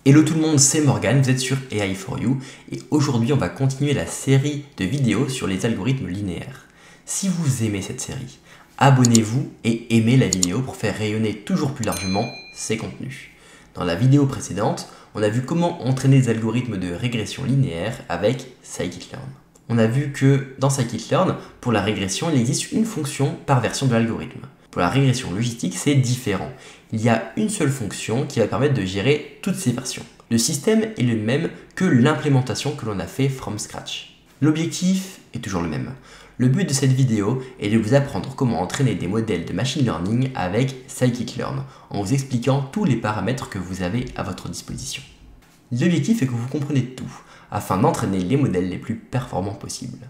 Hello tout le monde, c'est Morgan, vous êtes sur AI4U et aujourd'hui on va continuer la série de vidéos sur les algorithmes linéaires. Si vous aimez cette série, abonnez-vous et aimez la vidéo pour faire rayonner toujours plus largement ces contenus. Dans la vidéo précédente, on a vu comment entraîner des algorithmes de régression linéaire avec scikit-learn. On a vu que dans scikit-learn, pour la régression, il existe une fonction par version de l'algorithme. Pour la régression logistique, c'est différent. Il y a une seule fonction qui va permettre de gérer toutes ces versions. Le système est le même que l'implémentation que l'on a fait from scratch. L'objectif est toujours le même. Le but de cette vidéo est de vous apprendre comment entraîner des modèles de machine learning avec scikit-learn, en vous expliquant tous les paramètres que vous avez à votre disposition. L'objectif est que vous compreniez tout, afin d'entraîner les modèles les plus performants possibles.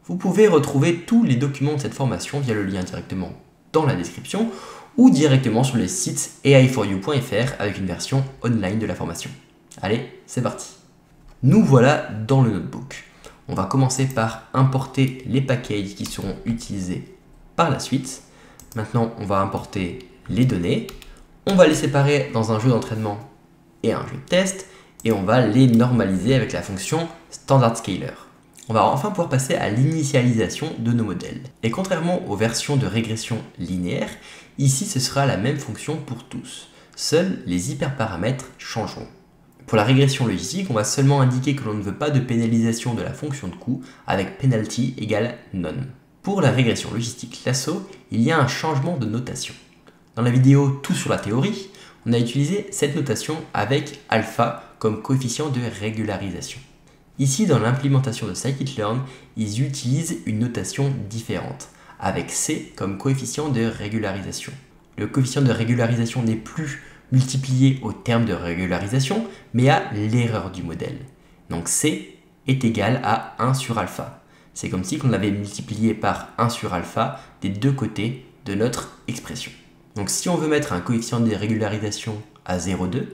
Vous pouvez retrouver tous les documents de cette formation via le lien directement dans la description ou directement sur le site ai4u.fr avec une version online de la formation. Allez, c'est parti. Nous voilà dans le notebook. On va commencer par importer les packages qui seront utilisés par la suite. Maintenant, on va importer les données. On va les séparer dans un jeu d'entraînement et un jeu de test et on va les normaliser avec la fonction standard_scaler. On va enfin pouvoir passer à l'initialisation de nos modèles. Et contrairement aux versions de régression linéaire, ici ce sera la même fonction pour tous. Seuls les hyperparamètres changeront. Pour la régression logistique, on va seulement indiquer que l'on ne veut pas de pénalisation de la fonction de coût avec penalty égale none. Pour la régression logistique lasso, il y a un changement de notation. Dans la vidéo Tout sur la théorie, on a utilisé cette notation avec alpha comme coefficient de régularisation. Ici, dans l'implémentation de scikit-learn, ils utilisent une notation différente, avec C comme coefficient de régularisation. Le coefficient de régularisation n'est plus multiplié au terme de régularisation, mais à l'erreur du modèle. Donc C est égal à 1 sur alpha. C'est comme si on avait multiplié par 1 sur alpha des deux côtés de notre expression. Donc si on veut mettre un coefficient de régularisation à 0,2,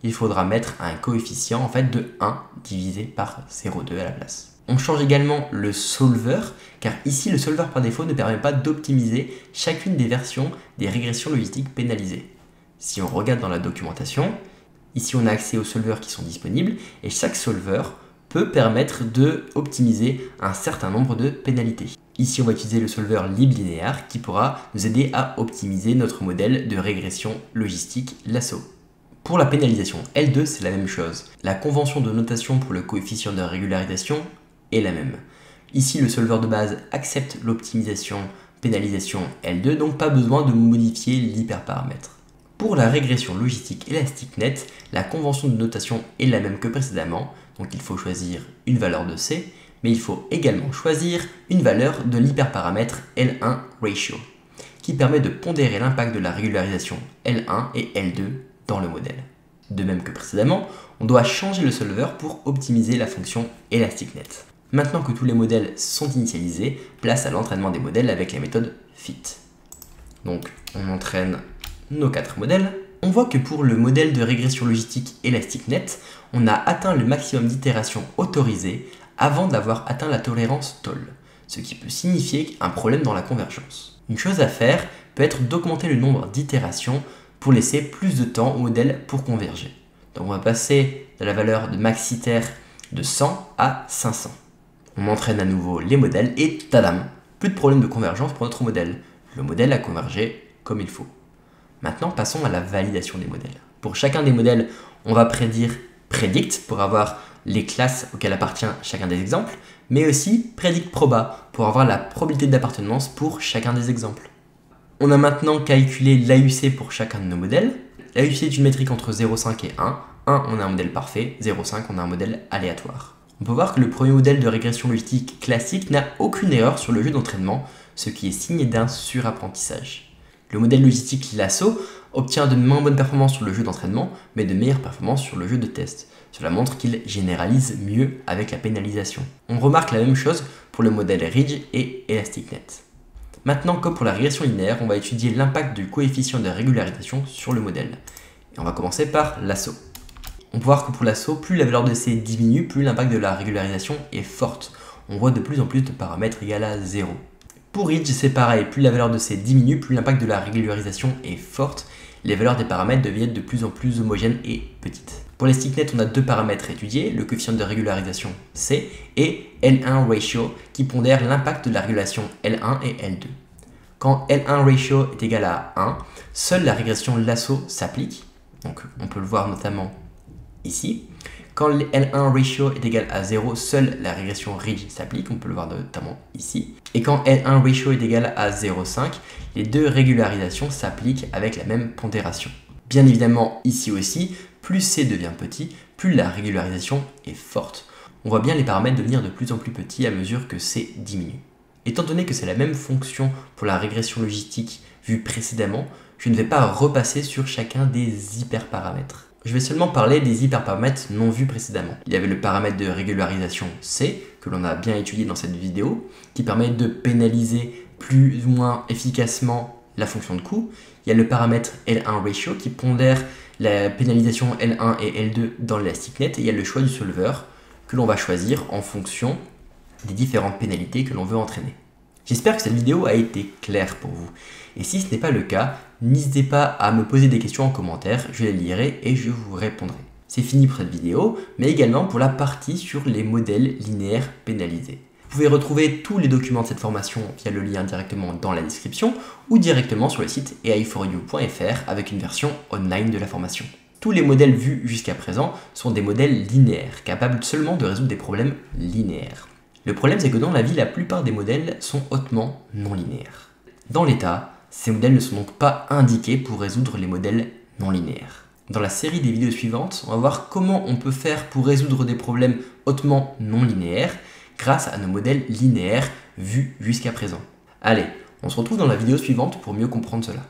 il faudra mettre un coefficient de 1 divisé par 0,2 à la place. On change également le solver, car ici le solver par défaut ne permet pas d'optimiser chacune des versions des régressions logistiques pénalisées. Si on regarde dans la documentation, ici on a accès aux solvers qui sont disponibles, et chaque solver peut permettre d'optimiser un certain nombre de pénalités. Ici on va utiliser le solver liblinéaire qui pourra nous aider à optimiser notre modèle de régression logistique lasso. Pour la pénalisation L2, c'est la même chose. La convention de notation pour le coefficient de régularisation est la même. Ici, le solver de base accepte l'optimisation pénalisation L2, donc pas besoin de modifier l'hyperparamètre. Pour la régression logistique ElasticNet, la convention de notation est la même que précédemment, donc il faut choisir une valeur de C, mais il faut également choisir une valeur de l'hyperparamètre L1 ratio, qui permet de pondérer l'impact de la régularisation L1 et L2 dans le modèle. De même que précédemment, on doit changer le solver pour optimiser la fonction ElasticNet. Maintenant que tous les modèles sont initialisés, place à l'entraînement des modèles avec la méthode fit. Donc on entraîne nos 4 modèles. On voit que pour le modèle de régression logistique ElasticNet, on a atteint le maximum d'itérations autorisées avant d'avoir atteint la tolérance toll, ce qui peut signifier un problème dans la convergence. Une chose à faire peut être d'augmenter le nombre d'itérations pour laisser plus de temps au modèle pour converger. Donc on va passer de la valeur de maxiter de 100 à 500. On entraîne à nouveau les modèles et tadam, plus de problème de convergence pour notre modèle. Le modèle a convergé comme il faut. Maintenant passons à la validation des modèles. Pour chacun des modèles, on va prédire predict pour avoir les classes auxquelles appartient chacun des exemples, mais aussi predict proba pour avoir la probabilité d'appartenance pour chacun des exemples. On a maintenant calculé l'AUC pour chacun de nos modèles. L'AUC est une métrique entre 0,5 et 1. 1, on a un modèle parfait. 0,5, on a un modèle aléatoire. On peut voir que le premier modèle de régression logistique classique n'a aucune erreur sur le jeu d'entraînement, ce qui est signe d'un surapprentissage. Le modèle logistique lasso obtient de moins bonnes performances sur le jeu d'entraînement, mais de meilleures performances sur le jeu de test. Cela montre qu'il généralise mieux avec la pénalisation. On remarque la même chose pour le modèle Ridge et ElasticNet. Maintenant, comme pour la régression linéaire, on va étudier l'impact du coefficient de régularisation sur le modèle. Et on va commencer par lasso. On peut voir que pour lasso, plus la valeur de C diminue, plus l'impact de la régularisation est forte. On voit de plus en plus de paramètres égal à 0. Pour Ridge, c'est pareil, plus la valeur de C diminue, plus l'impact de la régularisation est forte. Les valeurs des paramètres deviennent de plus en plus homogènes et petites. Pour les sticknets, on a deux paramètres étudiés, le coefficient de régularisation C et L1 ratio qui pondère l'impact de la régulation L1 et L2. Quand L1 ratio est égal à 1, seule la régression lasso s'applique, donc on peut le voir notamment ici. Quand L1 ratio est égal à 0, seule la régression ridge s'applique, on peut le voir notamment ici. Et quand L1 ratio est égal à 0,5, les deux régularisations s'appliquent avec la même pondération. Bien évidemment, ici aussi, plus C devient petit, plus la régularisation est forte. On voit bien les paramètres devenir de plus en plus petits à mesure que C diminue. Étant donné que c'est la même fonction pour la régression logistique vue précédemment, je ne vais pas repasser sur chacun des hyperparamètres. Je vais seulement parler des hyperparamètres non vus précédemment. Il y avait le paramètre de régularisation C, que l'on a bien étudié dans cette vidéo, qui permet de pénaliser plus ou moins efficacement la fonction de coût. Il y a le paramètre L1 ratio qui pondère la pénalisation L1 et L2 dans l'élastic net, et il y a le choix du solver que l'on va choisir en fonction des différentes pénalités que l'on veut entraîner. J'espère que cette vidéo a été claire pour vous. Et si ce n'est pas le cas, n'hésitez pas à me poser des questions en commentaire, je les lirai et je vous répondrai. C'est fini pour cette vidéo, mais également pour la partie sur les modèles linéaires pénalisés. Vous pouvez retrouver tous les documents de cette formation via le lien directement dans la description ou directement sur le site ai4u.fr avec une version online de la formation. Tous les modèles vus jusqu'à présent sont des modèles linéaires, capables seulement de résoudre des problèmes linéaires. Le problème, c'est que dans la vie, la plupart des modèles sont hautement non linéaires. Dans l'état, ces modèles ne sont donc pas indiqués pour résoudre les modèles non linéaires. Dans la série des vidéos suivantes, on va voir comment on peut faire pour résoudre des problèmes hautement non linéaires grâce à nos modèles linéaires vus jusqu'à présent. Allez, on se retrouve dans la vidéo suivante pour mieux comprendre cela.